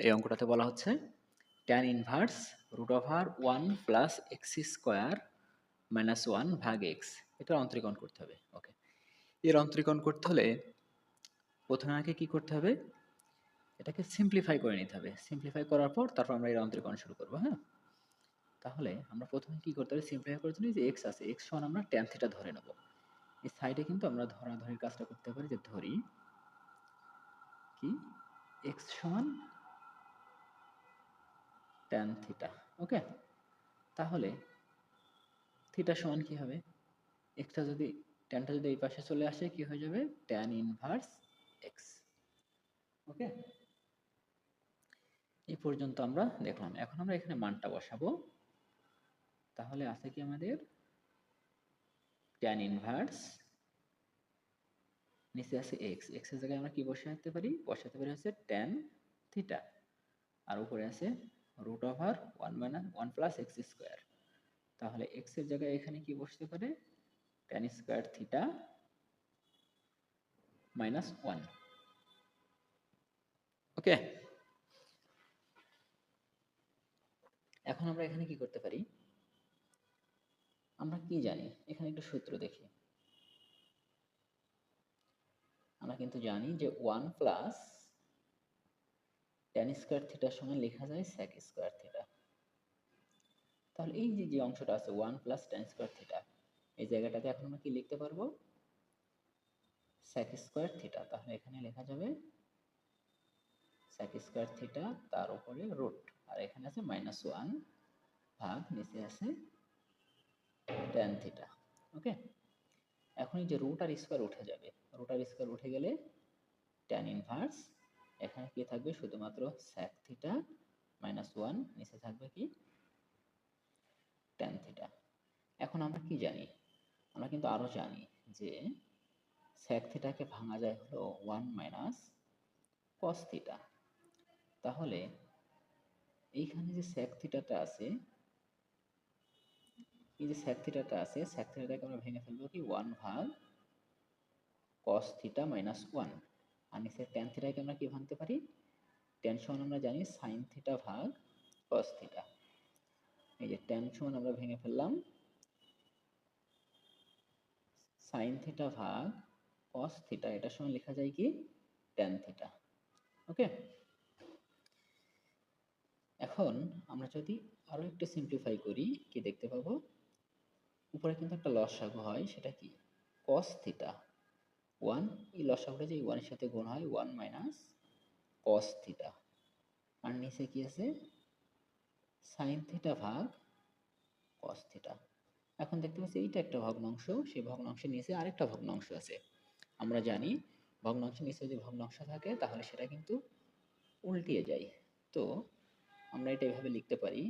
এই অঙ্কটাতে বলা হচ্ছে tan inverse root over 1 plus x square minus 1 ভাগ এক্স, এটার অন্তরীকরণ করতে হবে। ওকে, এর অন্তরীকরণ করতে হলে প্রথমে আমাকে কী করতে হবে, এটাকে সিম্পলিফাই করে নিতে হবে। সিম্পলিফাই করার পর তারপর আমরা এর অন্তরীকরণ শুরু করবো। হ্যাঁ, তাহলে আমরা প্রথমে কী করতে হবে, সিম্পলিফাই করার জন্য যে এক্স আছে, এক্স সমান আমরা ট্যান থিটা ধরে নেব। এই সাইডে কিন্তু আমরা ধরাধরির কাজটা করতে পারি, যে ধরি কি এক্স সমান ট্যান থিটা। ওকে, তাহলে থিটা সমান কি হবে, এক্সটা যদি ট্যানটা যদি এই পাশে চলে আসে কি হয়ে যাবে, ট্যান ইনভার্স এক্স। ওকে, এই পর্যন্ত আমরা দেখলাম। এখন আমরা এখানে মানটা বসাবো। তাহলে আছে কি আমাদের ট্যান ইনভার্স, নিচে আছে এক্স, এক্স এর জায়গায় আমরা কি বসাতে পারি, বসাতে পারি হচ্ছে ট্যান থিটা, আর উপরে আছে root over 1 minus 1 plus x square. তাহলে এক্স এর জায়গায় এখানে কি বসতে পারে, tan square theta minus 1। Okay, এখন আমরা এখানে কি করতে পারি, আমরা কি জানি, এখানে একটু সূত্র দেখি। আমরা কিন্তু জানি যে 1 প্লাস ট্যান স্কোয়ার থিটার সমান লেখা যায় সেক স্কোয়ার থিটা। তাহলে এই যে অংশটা আছে 1 প্লাস ট্যান স্কোয়ার থিটা, এই জায়গাটাতে এখন আমরা কি লিখতে পারবো, সেক স্কোয়ার থিটা। তাহলে এখানে লেখা যাবে সেক স্কোয়ার থিটা, তার উপরে রুট, আর এখানে আছে মাইনাস 1 ভাগ নিচে আছে ট্যান থিটা। ওকে, এখন এই যে রুট আর স্কোয়ার উঠে যাবে, রুট আর স্কোয়ার উঠে গেলে ট্যান ইনভার্স, এখানে কি থাকবে, শুধুমাত্র সেক থিটা মাইনাস 1, নিচে থাকবে কি ট্যান থিটা। এখন আমরা কি জানি, আমরা কিন্তু আরো জানি যে সেক থিটাকে ভাঙা যায় হলো 1 মাইনাস কস থিটা। তাহলে এইখানে যে সেক থিটাটা আছে, এই যে সেক থিটাটা আছে, সেক থিটাটাকে আমরা ভেঙে ফেলবো কি 1 ভাগ কস থিটা মাইনাস 1, আর নিচে ট্যান থিটাকে আমরা কি ভাঙতে পারি, ট্যান সমান আমরা জানি সাইন থিটা ভাগ কস থিটা। এই যে ট্যান সমান আমরা ভেঙে ফেললাম সাইন থিটা ভাগ কস থিটা, এটার সমান লেখা যায় কি ট্যান থিটা। ওকে, এখন আমরা যদি আরো একটু সিম্পলিফাই করি কি দেখতে পাবো, উপরে কিন্তু একটা লসাগু হয়, সেটা কি কস থিটা 1, এই লসাগুটা যে 1 এর সাথে গুণ হয় 1 মাইনাস কস থিটা, আর নিচে কি আছে সাইন থিটা ভাগ কস থিটা। এখন দেখতে পাচ্ছি এইটা একটা ভগ্নাংশ, সেই ভগ্নাংশের নিচে আরেকটা ভগ্নাংশ আছে। আমরা জানি ভগ্নাংশের নিচে যদি ভগ্নাংশ থাকে তাহলে সেটা কিন্তু উল্টিয়ে যায়। তো আমরা এটা এভাবে লিখতে পারি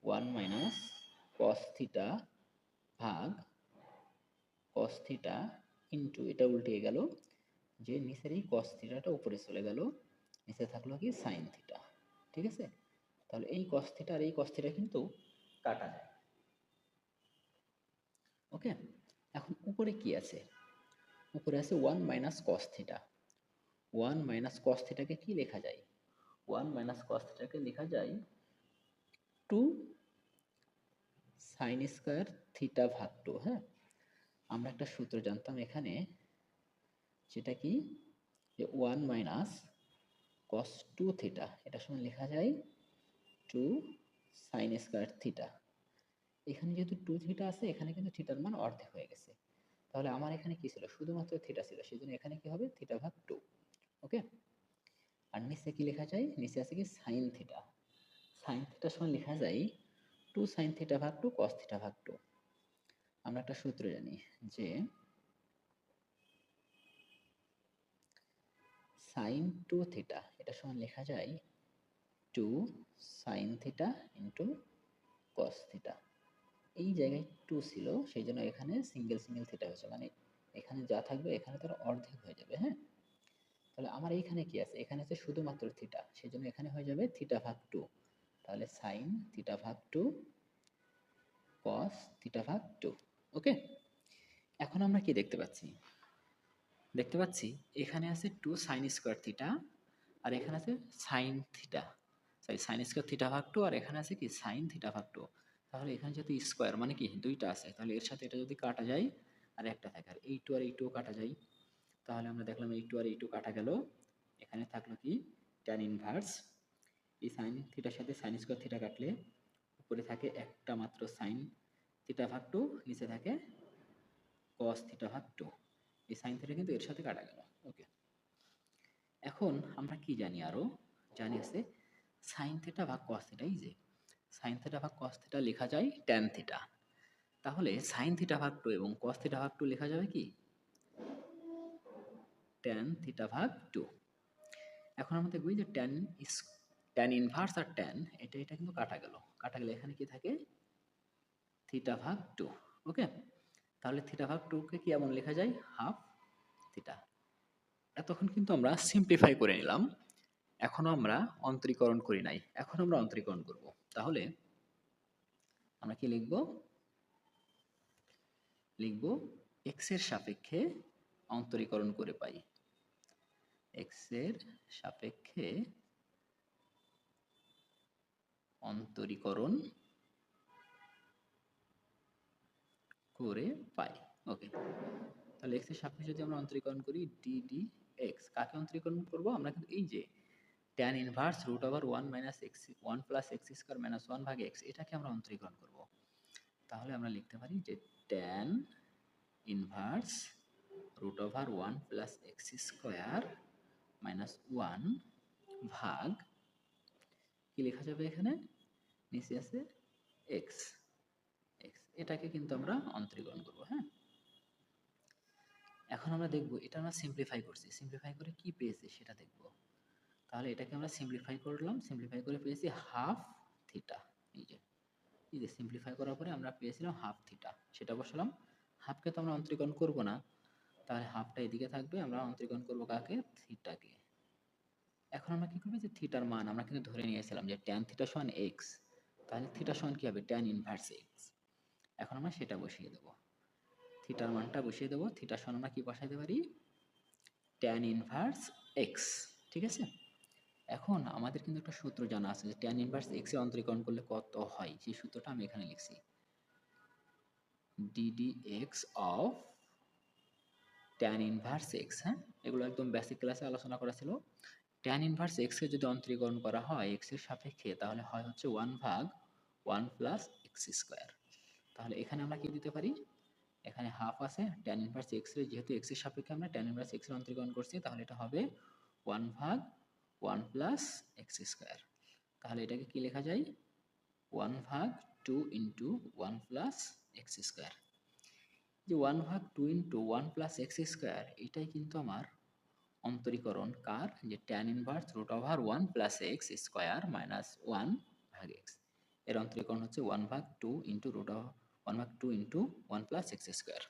1 মাইনাস কস থিটা ভাগ কস থিটা ইন্টু, এটা উল্টিয়ে গেল, যে নিচের এই কস থিটাটা উপরে চলে গেল, নিচে থাকলো কি সাইন থিটা। ঠিক আছে, তাহলে এই কস থিটা আর এই কস থিটা কিন্তু কাটা যায়। ওকে, এখন উপরে কি আছে, উপরে আছে 1 minus cos theta. 1 minus cos থিটাকে কি লেখা যায়, 1 মাইনাস কস থিটাকে লেখা যায় 2 সাইন স্কোয়ার থিটা ভাগ 2। হ্যাঁ, আমরা একটা সূত্র জানতাম এখানে, সেটা কি, যে 1 মাইনাস কস 2 থিটা, এটা সমান লেখা যায় 2 সাইন স্কোয়ার থিটা। এখানে যেহেতু 2 থিটা আছে, এখানে কিন্তু থিটার মান অর্ধেক হয়ে গেছে। তাহলে আমার এখানে কি ছিল, শুধুমাত্র থিটা ছিল, সেজন্য এখানে কি হবে থিটা ভাগ 2। ওকে, আর নিচে কি লেখা যায়, নিচে আছে কি সাইন থিটা, সাইন থিটার সমান লেখা যায় 2 সাইন থিটা ভাগ 2 কস থিটা ভাগ 2। আমরা একটা সূত্র জানি যে সাইন 2 থিটা, এটা সমান লেখা যায় 2 sine theta into cos theta. এই জায়গায় 2 ছিল, সেই জন্য এখানে সিঙ্গেল সিঙ্গেল থিটা হয়েছে, মানে এখানে যা থাকবে এখানে তার অর্ধেক হয়ে যাবে। হ্যাঁ, তাহলে আমার এইখানে কি আছে, এখানে আছে শুধুমাত্র থিটা, সেই জন্য এখানে হয়ে যাবে থিটা ভাগ 2। তাহলে সাইন থিটা ভাগ 2 কস থিটা ভাগ 2। ওকে, এখন আমরা কি দেখতে পাচ্ছি, দেখতে পাচ্ছি এখানে আছে 2 সাইন স্কোয়ার থিটা, আর এখানে আছে sine theta. Sorry sine square theta ভাগ টু, আর এখানে আছে কি সাইন থিটা ভাগ টু। তাহলে এখানে যেহেতু স্কোয়ার মানে কি দুইটা আছে, তাহলে এর সাথে এটা যদি কাটা যায় আর একটা থাকে, আর এই টু আর এই টু কাটা যায়, তাহলে আমরা দেখলাম এই টু আর এই টু কাটা গেল। এখানে থাকলো কি ট্যান ইনভার্স, এই সাইন থিটার সাথে সাইন স্কোয়ার থিটা কাটলে উপরে থাকে একটা মাত্র সাইন থিটা ভাগ টু, নিচে থাকে কস থিটা ভাগ টু। এই সাইন থিটা কিন্তু এর সাথে কাটা গেল। ওকে, এখন আমরা কি জানি আরো, জানি আছে সাইন থিটা ভাগ কস থিটা। এই যে সাইন থিটা ভাগ কস থিটা লেখা যায় ট্যান থিটা, তাহলে সাইন থিটা ভাগ টু এবং কস থিটা ভাগ টু লেখা যাবে কি ট্যান থিটা ভাগ টু। এখন আমরা দেখব যে ট্যান ইনভার্স আর ট্যান এটা এটা কিন্তু কাটা গেল, কাটা গেলে এখানে কি থাকে থিটা ভাগ টু। ওকে, তাহলে থিটা ভাগ টুকে কি এমন লেখা যায় হাফ থিটা। এতক্ষণ কিন্তু আমরা সিম্পলিফাই করে নিলাম, এখনো আমরা অন্তরীকরণ করি নাই, এখন আমরা অন্তরীকরণ করব। তাহলে আমরা কি লিখব, লিখব এক্স এর সাপেক্ষে অন্তরীকরণ করে পাই, এক্স এর সাপেক্ষে অন্তরীকরণ করে পাই। ওকে, তাহলে এক্স এর সাপেক্ষে যদি আমরা অন্তরীকরণ করি ডি ডি এক্স, কাকে অন্তরীকরণ করব আমরা কিন্তু এই যে tan inverse root over one minus x one plus x square minus one ভাগ এক্স, এটাকে আমরা অন্তরীকরণ করব। তাহলে আমরা লিখতে পারি যে tan inverse root over one plus x square minus one ভাগ কি লেখা যাবে এখানে নিচে আছে এক্স, এক্স এটাকে কিন্তু আমরা অন্তরীকরণ করব। হ্যাঁ, এখন আমরা দেখব এটা আমরা সিম্পলিফাই করছি, সিম্পলিফাই করে কি পেয়েছি সেটা দেখব। তাহলে এটাকে আমরা সিম্পলিফাই করলাম, সিম্পলিফাই করে পেয়েছি হাফ থিটা। এই যে সিম্পলিফাই করার পরে আমরা পেয়েছিলাম হাফ থিটা, সেটা বসালাম। হাফকে তো আমরা অন্তরীকরণ করব না, তাহলে হাফটা এদিকে থাকবে, আমরা অন্তরীকরণ করব কাকে থিটাকে। এখন আমরা কি করব যে থিটার মান আমরা কিন্তু ধরে নিয়েছিলাম যে ট্যান থিটা সমান এক্স, তাহলে থিটা সমান কি হবে ট্যান ইনভার্স এক্স। এখন আমরা সেটা বসিয়ে দেব, থিটার মানটা বসিয়ে দেব, থিটার সমান আমরা কি বসাইতে পারি ট্যান ইনভার্স এক্স। ঠিক আছে, এখন আমাদের কিন্তু একটা সূত্র জানা আছে যে ট্যান ইনভার্স এক্স এর অন্তরীকরণ করলে কত হয়, সেই সূত্রটা আমি এখানে লিখছি ddx of tan inverse x. হ্যাঁ, এগুলো একদম বেসিক ক্লাসে আলোচনা করা ছিল। ট্যান ইনভার্স এক্স এর যদি অন্তরীকরণ করা হয় এক্স এর সাপেক্ষে, তাহলে হয় হচ্ছে ওয়ান ভাগ ওয়ান প্লাস এক্স স্কোয়ার। তাহলে এখানে আমরা কি দিতে পারি, এখানে হাফ আছে, ট্যান ইনভার্স এক্স এর যেহেতু এক্স এর সাপেক্ষে আমরা ট্যান ইনভার্স এক্স এর অন্তরীকরণ করছি, তাহলে এটা হবে ওয়ান ভাগ ওয়ান প্লাস এক্স স্কোয়ার। তাহলে এটাকে কি লেখা যায় ওয়ান ভাগ two into one plus x square. যে ওয়ান ভাগ two into one plus x square, এটাই কিন্তু আমার অন্তরীকরণ কার, যে tan inverse root over one plus x square minus one ভাগ এক্স। এর অন্তরীকরণ হচ্ছে ওয়ান ভাগ two into root over one ভাগ two into one plus x square.